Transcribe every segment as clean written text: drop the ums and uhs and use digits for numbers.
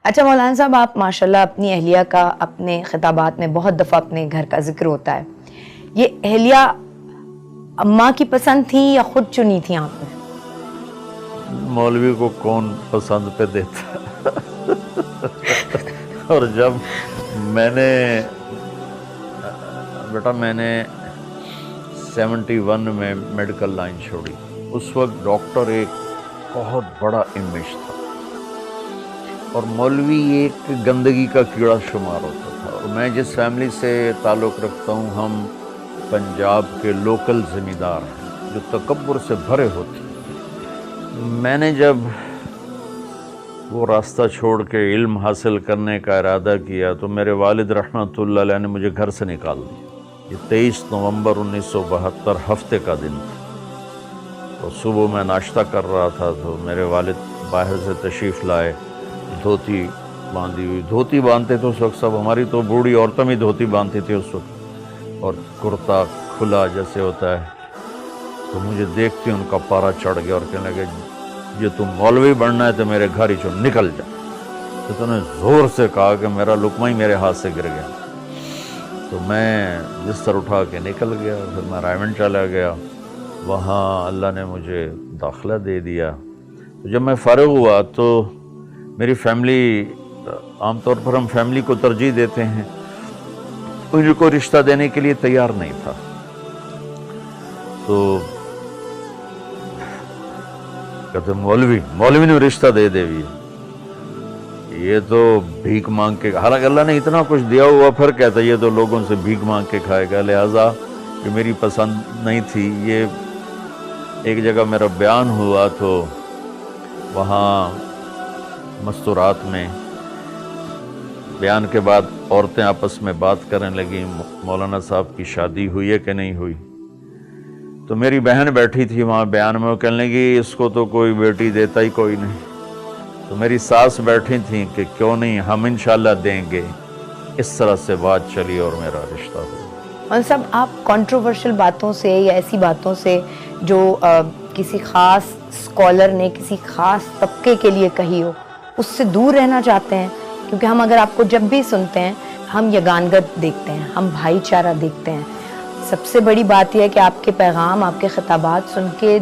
اچھا مولانا صاحب، آپ ماشاءاللہ اپنی اہلیہ کا اپنے خطابات میں بہت دفعہ اپنے گھر کا ذکر ہوتا ہے. یہ اہلیہ اماں کی پسند تھی یا خود چنی تھی آپ نے؟ مولوی کو کون پسند پہ دیتا اور جب میں نے بیٹا 71 میں میڈیکل لائن چھوڑی، اس وقت ڈاکٹر ایک بہت بڑا امیج تھا اور مولوی ایک گندگی کا کیڑا شمار ہوتا تھا. اور میں جس فیملی سے تعلق رکھتا ہوں، ہم پنجاب کے لوکل زمیندار ہیں جو تکبر سے بھرے ہوتے ہیں. میں نے جب وہ راستہ چھوڑ کے علم حاصل کرنے کا ارادہ کیا تو میرے والد رحمۃ اللہ علیہ نے مجھے گھر سے نکال دیا. یہ 23 نومبر 1972 ہفتے کا دن تھا. تو صبح میں ناشتہ کر رہا تھا تو میرے والد باہر سے تشریف لائے، دھوتی باندھی ہوئی. دھوتی باندھتے تھے اس وقت سب، ہماری تو بوڑھی عورتیں بھی دھوتی باندھتی تھی اس وقت، اور کرتا کھلا جیسے ہوتا ہے. تو مجھے دیکھتے ان کا پارا چڑھ گیا اور کہنے لگے یہ تم مولوی بننا ہے تو میرے گھر ہی چو نکل جا. تو نے زور سے کہا کہ میرا لقمہ ہی میرے ہاتھ سے گر گیا. تو میں بستر اٹھا کے نکل گیا. پھر میں رائے منڈ چلا گیا، وہاں اللہ نے مجھے داخلہ دے دیا. تو جب میں فارغ ہوا تو میری فیملی، عام طور پر ہم فیملی کو ترجیح دیتے ہیں، مجھے کوئی رشتہ دینے کے لیے تیار نہیں تھا. تو کہتے مولوی نے رشتہ دے دے بھی، یہ تو بھیک مانگ کے، حالانکہ اللہ نے اتنا کچھ دیا ہوا، پھر کہتا یہ تو لوگوں سے بھیک مانگ کے کھائے گا. لہٰذا یہ میری پسند نہیں تھی. یہ ایک جگہ میرا بیان ہوا تو وہاں مستورات میں بیان کے بعد عورتیں آپس میں بات کرنے لگیں مولانا صاحب کی شادی ہوئی ہے کہ نہیں ہوئی. تو میری بہن بیٹھی تھی وہاں بیان میں، وہ کہنے لگی اس کو تو کوئی بیٹی دیتا ہی کوئی نہیں. تو میری ساس بیٹھی تھیں کہ کیوں نہیں ہم انشاءاللہ دیں گے. اس طرح سے بات چلی اور میرا رشتہ ہوا. مولانا صاحب، آپ کنٹروورشل باتوں سے یا ایسی باتوں سے جو کسی خاص اسکالر نے کسی خاص طبقے کے لیے کہی ہو، اس سے دور رہنا چاہتے ہیں؟ کیونکہ ہم اگر آپ کو جب بھی سنتے ہیں ہم یگانگت دیکھتے ہیں، ہم بھائی چارہ دیکھتے ہیں. سب سے بڑی بات یہ ہے کہ آپ کے پیغام، آپ کے خطابات سن کے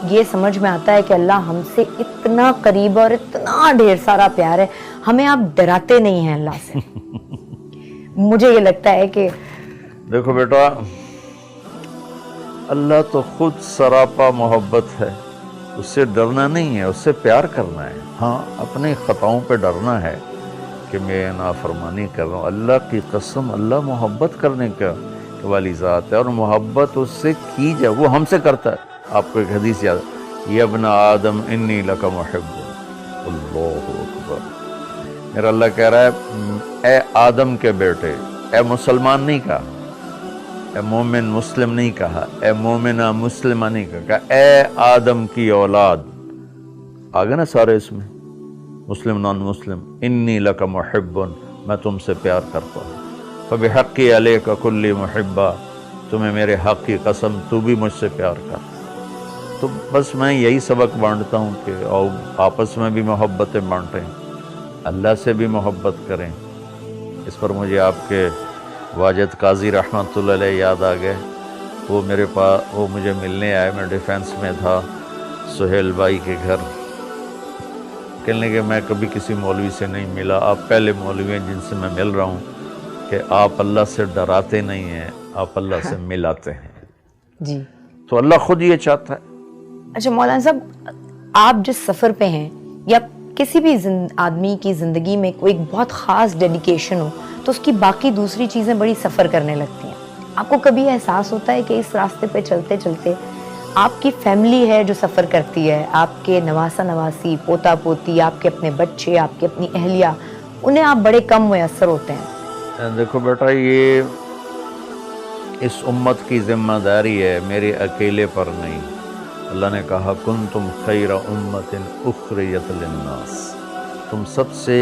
یہ سمجھ میں آتا ہے کہ اللہ ہم سے اتنا قریب اور اتنا ڈھیر سارا پیار ہے. ہمیں آپ ڈراتے نہیں ہیں اللہ سے. مجھے یہ لگتا ہے کہ دیکھو بیٹا، اللہ تو خود سراپا محبت ہے، اس سے ڈرنا نہیں ہے، اس سے پیار کرنا ہے. ہاں اپنے خطاؤں پہ ڈرنا ہے کہ میں نافرمانی کر رہا ہوں. اللہ کی قسم، اللہ محبت کرنے کا والی ذات ہے اور محبت اس سے کی جائے وہ ہم سے کرتا ہے. آپ کو ایک حدیث یاد ہے، یا ابن آدم انی لک محب. اللہ اکبر. میرا اللہ کہہ رہا ہے اے آدم کے بیٹے، اے مسلمان نہیں کہا، اے مومن مسلم نہیں کہا، اے مومنہ مسلمہ نہیں کہا، اے آدم کی اولاد. آگے نا سارے اس میں مسلم نان مسلم. انی لک محب، میں تم سے پیار کرتا ہوں. فبحقی علیک کلی محبہ، تمہیں میرے حق کی قسم تو بھی مجھ سے پیار کر. تو بس میں یہی سبق بانٹتا ہوں کہ آپس میں بھی محبتیں بانٹیں، اللہ سے بھی محبت کریں. اس پر مجھے آپ کے واجد قاضی رحمۃ اللہ علیہ یاد آ گئے. وہ میرے پاس، وہ مجھے ملنے آئے، میں ڈیفینس میں تھا سہیل بھائی کے گھر. کہنے کہ میں کبھی کسی مولوی سے نہیں ملا، آپ پہلے مولوی ہیں جن سے میں مل رہا ہوں کہ آپ اللہ سے ڈراتے نہیں ہیں، آپ اللہ سے ملاتے ہیں. جی تو اللہ خود یہ چاہتا ہے. اچھا مولانا صاحب، آپ جس سفر پہ ہیں یا کسی بھی آدمی کی زندگی میں کوئی بہت خاص ڈیڈیکیشن ہو تو اس کی باقی دوسری چیزیں بڑی سفر کرنے لگتی ہیں. آپ کو کبھی احساس ہوتا ہے کہ اس راستے پہ چلتے چلتے آپ کی فیملی ہے جو سفر کرتی ہے، آپ کے نواسا نواسی، پوتا پوتی، آپ کے اپنے بچے، آپ کی اپنی اہلیہ، انہیں آپ بڑے کم میسر ہوتے ہیں؟ دیکھو بیٹا، یہ اس امت کی ذمہ داری ہے، میرے اکیلے پر نہیں. اللہ نے کہا کنتم خیر امت اخرجت للناس، تم سب سے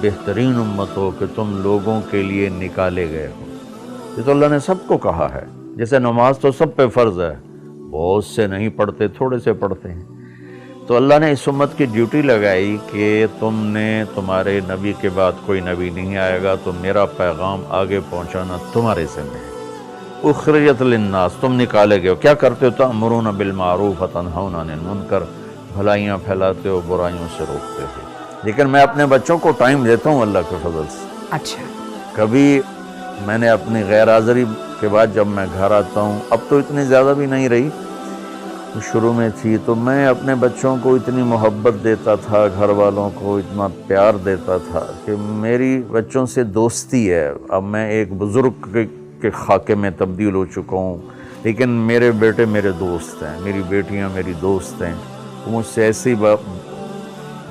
بہترین امت ہو کہ تم لوگوں کے لیے نکالے گئے ہو. یہ تو اللہ نے سب کو کہا ہے. جیسے نماز تو سب پہ فرض ہے، بہت سے نہیں پڑھتے، تھوڑے سے پڑھتے ہیں. تو اللہ نے اس امت کی ڈیوٹی لگائی کہ تم نے تمہارے نبی کے بعد کوئی نبی نہیں آئے گا، تو میرا پیغام آگے پہنچانا تمہارے ذمہ ہے۔ اخرجت للناس، تم نکالے گئے ہو، کیا کرتے ہو؟ تأمرون بالمعروف وتنہون عن المنکر، بھلائیاں پھیلاتے ہو، برائیوں سے روکتے ہو۔ لیکن میں اپنے بچوں کو ٹائم دیتا ہوں اللہ کے فضل سے۔ اچھا، کبھی میں نے اپنی غیر حاضری کے بعد جب میں گھر آتا ہوں، اب تو اتنی زیادہ بھی نہیں رہی، شروع میں تھی، تو میں اپنے بچوں کو اتنی محبت دیتا تھا، گھر والوں کو اتنا پیار دیتا تھا کہ میری بچوں سے دوستی ہے۔ اب میں ایک بزرگ کے خاکے میں تبدیل ہو چکا ہوں، لیکن میرے بیٹے میرے دوست ہیں، میری بیٹیاں میری دوست ہیں، وہ مجھ سے ایسی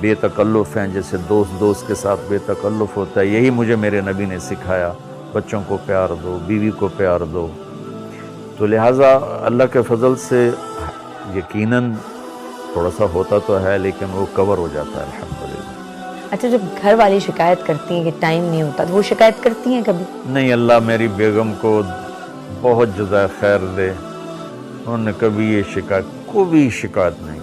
بے تکلف ہیں جیسے دوست کے ساتھ بے تکلف ہوتا ہے۔ یہی مجھے میرے نبی نے سکھایا، بچوں کو پیار دو، بیوی کو پیار دو۔ تو لہٰذا اللہ کے فضل سے یقیناً تھوڑا سا ہوتا تو ہے، لیکن وہ کور ہو جاتا ہے الحمدللہ۔ اچھا، جب گھر والی شکایت کرتی ہیں کہ ٹائم نہیں ہوتا، تو وہ شکایت کرتی ہیں کبھی؟ نہیں، اللہ میری بیگم کو بہت جزائے خیر دے، انہوں نے کبھی یہ کوئی شکایت نہیں۔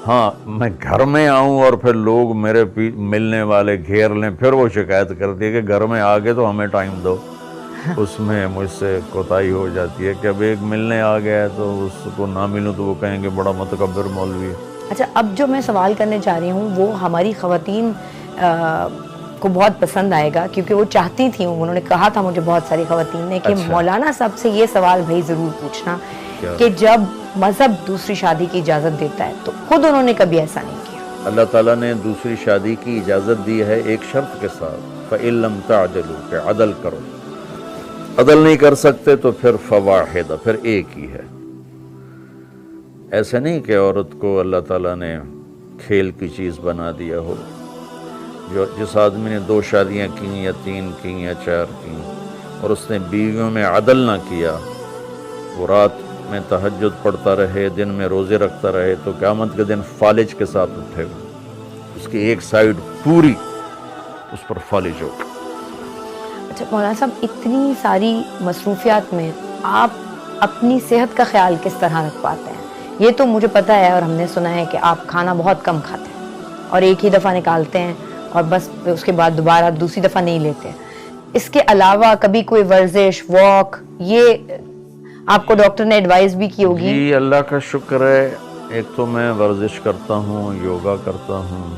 ہاں، میں گھر میں آؤں اور پھر لوگ میرے ملنے والے گھیر لیں، پھر وہ شکایت کرتی ہے کہ گھر میں آگے تو ہمیں ٹائم دو۔ اس میں مجھ سے کوتاہی ہو جاتی ہے کہ اب ایک ملنے آ گیا ہے تو اس کو نہ ملوں تو وہ کہیں گے بڑا متکبر مولوی ہے۔ اچھا، اب جو میں سوال کرنے چاہ رہی ہوں وہ ہماری خواتین کو بہت پسند آئے گا، کیونکہ وہ چاہتی تھیں، انہوں نے کہا تھا مجھے بہت ساری خواتین نے کہ مولانا صاحب سے یہ سوال بھائی ضرور پوچھنا کہ جب مذہب دوسری شادی کی اجازت دیتا ہے تو خود انہوں نے کبھی ایسا نہیں کیا۔ اللہ تعالیٰ نے دوسری شادی کی اجازت دی ہے ایک شرط کے ساتھ، فَإِن لَمْ تَعْدِلُوا، کہ عدل کرو۔ عدل نہیں کر سکتے تو پھر فواحدہ، پھر ایک ہی ہے۔ ایسے نہیں کہ عورت کو اللہ تعالیٰ نے کھیل کی چیز بنا دیا ہو۔ جس آدمی نے 2 شادیاں کی یا 3 کی یا 4 کی اور اس نے بیویوں میں عدل نہ کیا، وہ رات میں تہجد پڑھتا رہے، دن میں روزے رکھتا رہے، تو قیامت کے دن فالج کے ساتھ اٹھے گا، اس کی ایک سائیڈ پوری اس پر فالج ہوگا۔ اچھا مولانا صاحب، اتنی ساری مصروفیات میں آپ اپنی صحت کا خیال کس طرح رکھ پاتے ہیں؟ یہ تو مجھے پتہ ہے اور ہم نے سنا ہے کہ آپ کھانا بہت کم کھاتے ہیں اور ایک ہی دفعہ نکالتے ہیں اور بس اس کے بعد دوبارہ دوسری دفعہ نہیں لیتے ہیں۔ اس کے علاوہ کبھی کوئی ورزش، واک، یہ آپ کو ڈاکٹر نے ایڈوائز بھی کی ہوگی؟ جی اللہ کا شکر ہے، ایک تو میں ورزش کرتا ہوں، یوگا کرتا ہوں،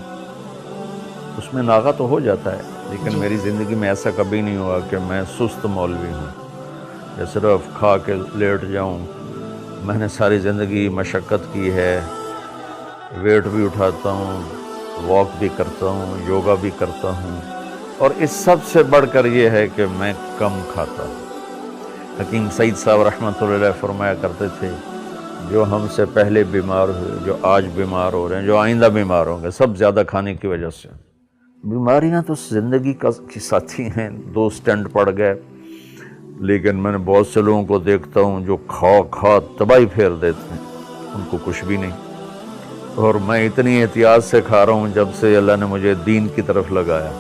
اس میں ناغہ تو ہو جاتا ہے، لیکن میری زندگی میں ایسا کبھی نہیں ہوا کہ میں سست مولوی ہوں یا صرف کھا کے لیٹ جاؤں۔ میں نے ساری زندگی مشقت کی ہے، ویٹ بھی اٹھاتا ہوں، واک بھی کرتا ہوں، یوگا بھی کرتا ہوں، اور اس سب سے بڑھ کر یہ ہے کہ میں کم کھاتا ہوں۔ حکیم سعید صاحب رحمۃ اللہ علیہ فرمایا کرتے تھے، جو ہم سے پہلے بیمار ہوئے، جو آج بیمار ہو رہے ہیں، جو آئندہ بیمار ہوں گے، سب زیادہ کھانے کی وجہ سے۔ بیماریاں تو زندگی کی ساتھی ہیں، 2 سٹنٹ پڑ گئے، لیکن میں نے بہت سے لوگوں کو دیکھتا ہوں جو کھا تباہی پھیر دیتے ہیں، ان کو کچھ بھی نہیں۔ اور میں اتنی احتیاط سے کھا رہا ہوں جب سے اللہ نے مجھے دین کی طرف لگایا،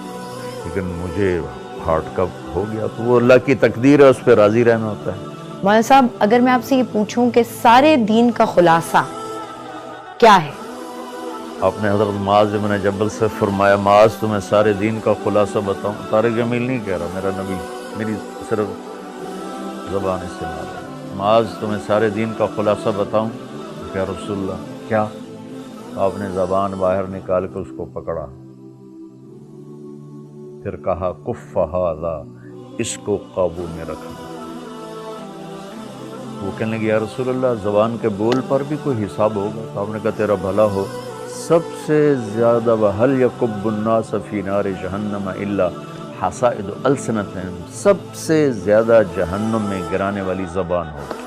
لیکن مجھے ہارٹ کا ہو گیا تو وہ اللہ کی تقدیر ہے، اس پہ راضی رہنا ہوتا ہے۔ مولانا صاحب، اگر میں آپ سے یہ پوچھوں کہ سارے دین کا خلاصہ کیا ہے؟ آپ نے حضرت معاذ بن جبل سے فرمایا، معاذ تمہیں سارے دین کا خلاصہ بتاؤں؟ طارق جمیل نہیں کہہ رہا، میرا نبی، میری صرف زبان استعمال ہے۔ معاذ تمہیں سارے دین کا خلاصہ بتاؤں؟ کہ یا رسول اللہ کیا؟ آپ نے زبان باہر نکال کے اس کو پکڑا، پھر کہا کف ھذا، اس کو قابو میں رکھنا۔ وہ کہنے لگے یا رسول اللہ زبان کے بول پر بھی کوئی حساب ہوگا؟ تو آپ نے کہا تیرا بھلا ہو، سب سے زیادہ وَهَلْ يَكُبُّ النَّاسَ فِي نَارِ جَهَنَّمَ إِلَّا حَصَائِدُ أَلْسِنَتِهِمْ، سب سے زیادہ جہنم میں گرانے والی زبان ہوگی۔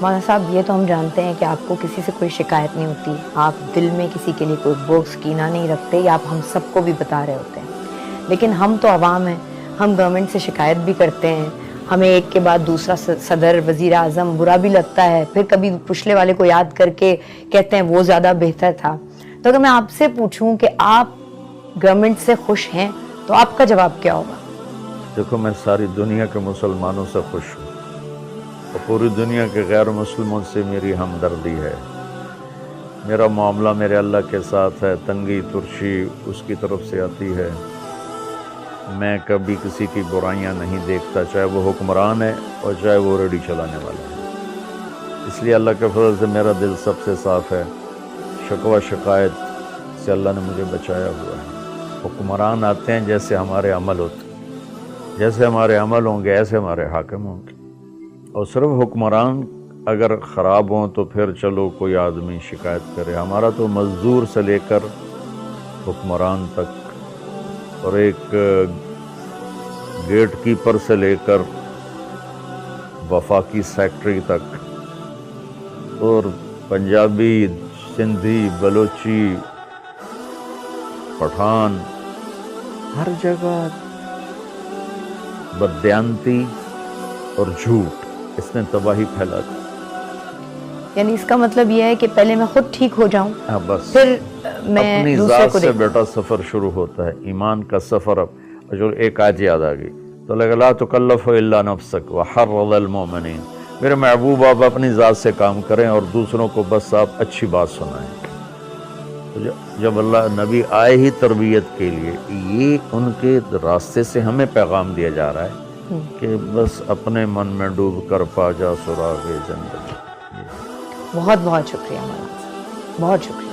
مولانا صاحب، یہ تو ہم جانتے ہیں کہ آپ کو کسی سے کوئی شکایت نہیں ہوتی، آپ دل میں کسی کے لیے کوئی بغض کینہ نہیں رکھتے، یا آپ ہم سب کو بھی بتا رہے ہوتے ہیں، لیکن ہم تو عوام ہیں، ہم گورنمنٹ سے شکایت بھی کرتے ہیں، ہمیں ایک کے بعد دوسرا صدر، وزیر اعظم برا بھی لگتا ہے، پھر کبھی پچھلے والے کو یاد کر کے کہتے ہیں وہ زیادہ بہتر تھا۔ تو اگر میں آپ سے پوچھوں کہ آپ گورنمنٹ سے خوش ہیں تو آپ کا جواب کیا ہوگا؟ دیکھو، میں ساری دنیا کے مسلمانوں سے خوش ہوں اور پوری دنیا کے غیر مسلموں سے میری ہمدردی ہے، میرا معاملہ میرے اللہ کے ساتھ ہے، تنگی ترشی اس کی طرف سے آتی ہے، میں کبھی کسی کی برائیاں نہیں دیکھتا، چاہے وہ حکمران ہے اور چاہے وہ ریڈی چلانے والا ہے۔ اس لیے اللہ کے فضل سے میرا دل سب سے صاف ہے، شکوہ شکایت سے اللہ نے مجھے بچایا ہوا ہے۔ حکمران آتے ہیں جیسے ہمارے عمل ہوتے ہیں، جیسے ہمارے عمل ہوں گے ایسے ہمارے حاکم ہوں گے، اور صرف حکمران اگر خراب ہوں تو پھر چلو کوئی آدمی شکایت کرے، ہمارا تو مزدور سے لے کر حکمران تک، اور ایک گیٹ کیپر سے لے کر وفاقی سیکٹری تک، اور پنجابی، سندھی، بلوچی، پٹھان، ہر جگہ بددیانتی اور جھوٹ، اس نے تباہی پھیلا دی۔ یعنی اس کا مطلب یہ ہے کہ پہلے میں خود ٹھیک ہو جاؤں، ہاں بس پھر میں اپنی دوسرے ذات کو سے دیکھوں۔ بیٹا سفر شروع ہوتا ہے، ایمان کا سفر۔ اب جو ایک آیت یاد آ گئی تو لگا لا تکلف الا نفسک وحرض المؤمنین، میرے محبوب آپ اپنی ذات سے کام کریں اور دوسروں کو بس آپ اچھی بات سنائیں۔ تو جب اللہ نبی آئے ہی تربیت کے لیے، یہ ان کے راستے سے ہمیں پیغام دیا جا رہا ہے کہ بس اپنے من میں ڈوب کر پا جا سراغ جنت۔ بہت بہت شکریہ مولانا صاحب، بہت شکریہ۔